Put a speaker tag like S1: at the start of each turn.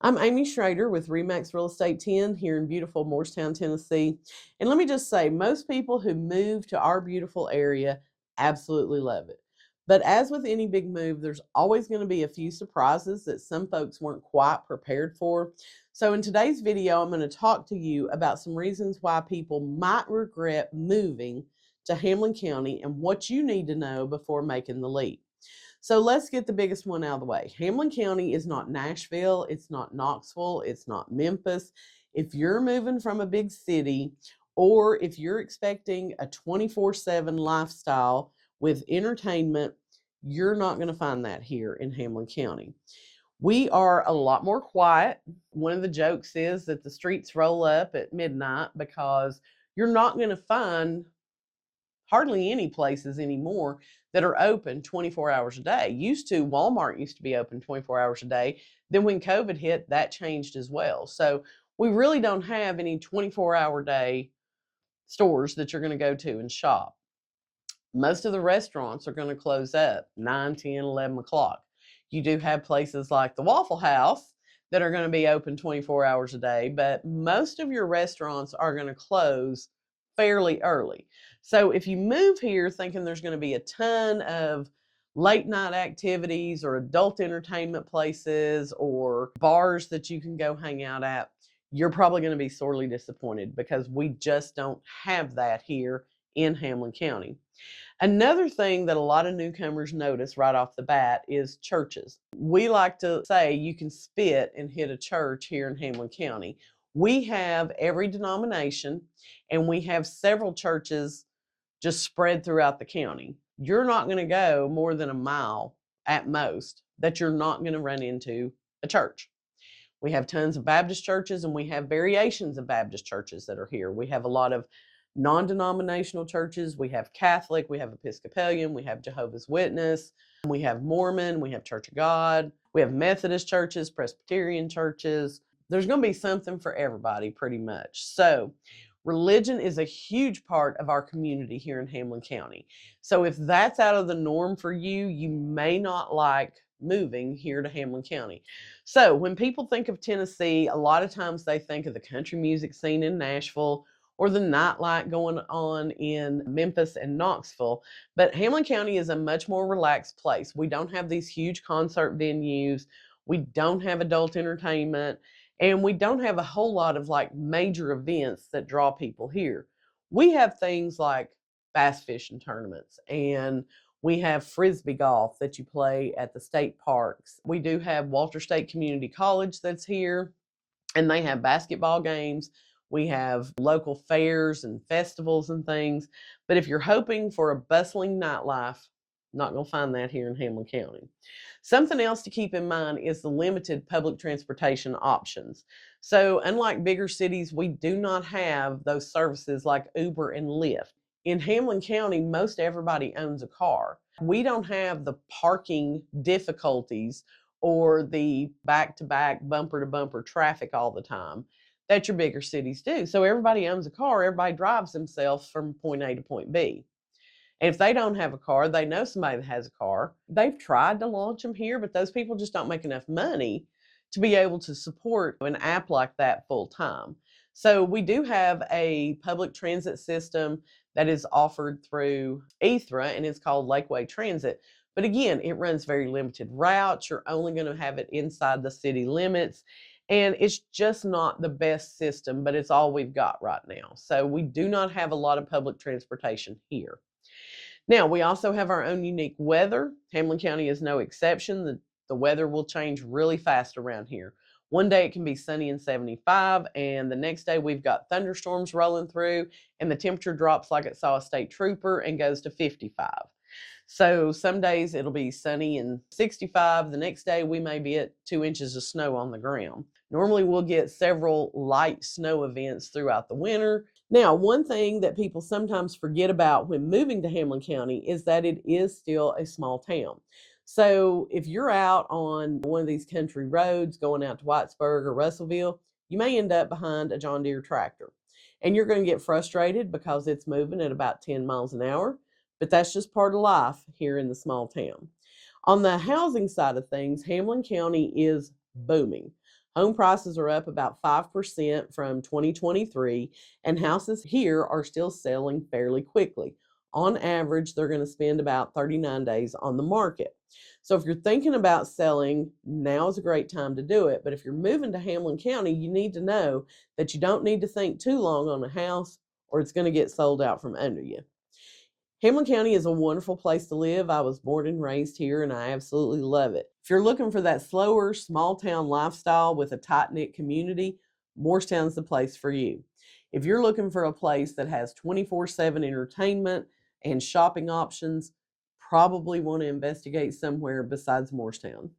S1: I'm Amy Schrader with Remax Real Estate 10 here in beautiful Morristown, Tennessee. And let me just say, most people who move to our beautiful area absolutely love it. But as with any big move, there's always going to be a few surprises that some folks weren't quite prepared for. So in today's video, I'm going to talk to you about some reasons why people might regret moving to Hamblen County and what you need to know before making the leap. So let's get the biggest one out of the way. Hamblen County is not Nashville, it's not Knoxville, it's not Memphis. If you're moving from a big city, or if you're expecting a 24/7 lifestyle with entertainment, you're not going to find that here in Hamblen County. We are a lot more quiet. One of the jokes is that the streets roll up at midnight because you're not going to find hardly any places anymore that are open 24 hours a day. Walmart used to be open 24 hours a day. Then when COVID hit, that changed as well. So we really don't have any 24-hour day stores that you're going to go to and shop. Most of the restaurants are going to close up 9, 10, 11 o'clock. You do have places like the Waffle House that are going to be open 24 hours a day, but most of your restaurants are going to close fairly early. So if you move here thinking there's going to be a ton of late night activities or adult entertainment places or bars that you can go hang out at, you're probably going to be sorely disappointed because we just don't have that here in Hamblen County. Another thing that a lot of newcomers notice right off the bat is churches. We like to say you can spit and hit a church here in Hamblen County. We have every denomination, and we have several churches just spread throughout the county. You're not going to go more than a mile at most that you're not going to run into a church. We have tons of Baptist churches, and we have variations of Baptist churches that are here. We have a lot of non-denominational churches. We have Catholic, we have Episcopalian, we have Jehovah's Witness, we have Mormon, we have Church of God, we have Methodist churches, Presbyterian churches. There's going to be something for everybody pretty much. So religion is a huge part of our community here in Hamblen County. So if that's out of the norm for you, you may not like moving here to Hamblen County. So when people think of Tennessee, a lot of times they think of the country music scene in Nashville or the nightlife going on in Memphis and Knoxville. But Hamblen County is a much more relaxed place. We don't have these huge concert venues. We don't have adult entertainment. And we don't have a whole lot of like major events that draw people here. We have things like bass fishing tournaments, and we have frisbee golf that you play at the state parks. We do have Walter State Community College that's here, and they have basketball games. We have local fairs and festivals and things. But if you're hoping for a bustling nightlife, not going to find that here in Hamblen County. Something else to keep in mind is the limited public transportation options. So unlike bigger cities, we do not have those services like Uber and Lyft. In Hamblen County, most everybody owns a car. We don't have the parking difficulties or the back-to-back, bumper-to-bumper traffic all the time that your bigger cities do. So everybody owns a car, everybody drives themselves from point A to point B. And if they don't have a car, they know somebody that has a car. They've tried to launch them here, but those people just don't make enough money to be able to support an app like that full time. So we do have a public transit system that is offered through ETHRA, and it's called Lakeway Transit. But again, it runs very limited routes. You're only going to have it inside the city limits. And it's just not the best system, but it's all we've got right now. So we do not have a lot of public transportation here. Now, we also have our own unique weather. Hamblen County is no exception. The weather will change really fast around here. One day it can be sunny and 75, and the next day we've got thunderstorms rolling through, and the temperature drops like it saw a state trooper and goes to 55. So some days it'll be sunny and 65. The next day we may be at 2 inches of snow on the ground. Normally we'll get several light snow events throughout the winter. Now, one thing that people sometimes forget about when moving to Hamblen County is that it is still a small town. So if you're out on one of these country roads going out to Whitesburg or Russellville, you may end up behind a John Deere tractor. And you're going to get frustrated because it's moving at about 10 miles an hour. But that's just part of life here in the small town. On the housing side of things, Hamblen County is booming. Home prices are up about 5% from 2023, and houses here are still selling fairly quickly. On average, they're going to spend about 39 days on the market. So if you're thinking about selling, now is a great time to do it. But if you're moving to Hamblen County, you need to know that you don't need to think too long on a house or it's going to get sold out from under you. Hamblen County is a wonderful place to live. I was born and raised here and I absolutely love it. If you're looking for that slower, small town lifestyle with a tight-knit community, Morristown's the place for you. If you're looking for a place that has 24/7 entertainment and shopping options, probably want to investigate somewhere besides Morristown.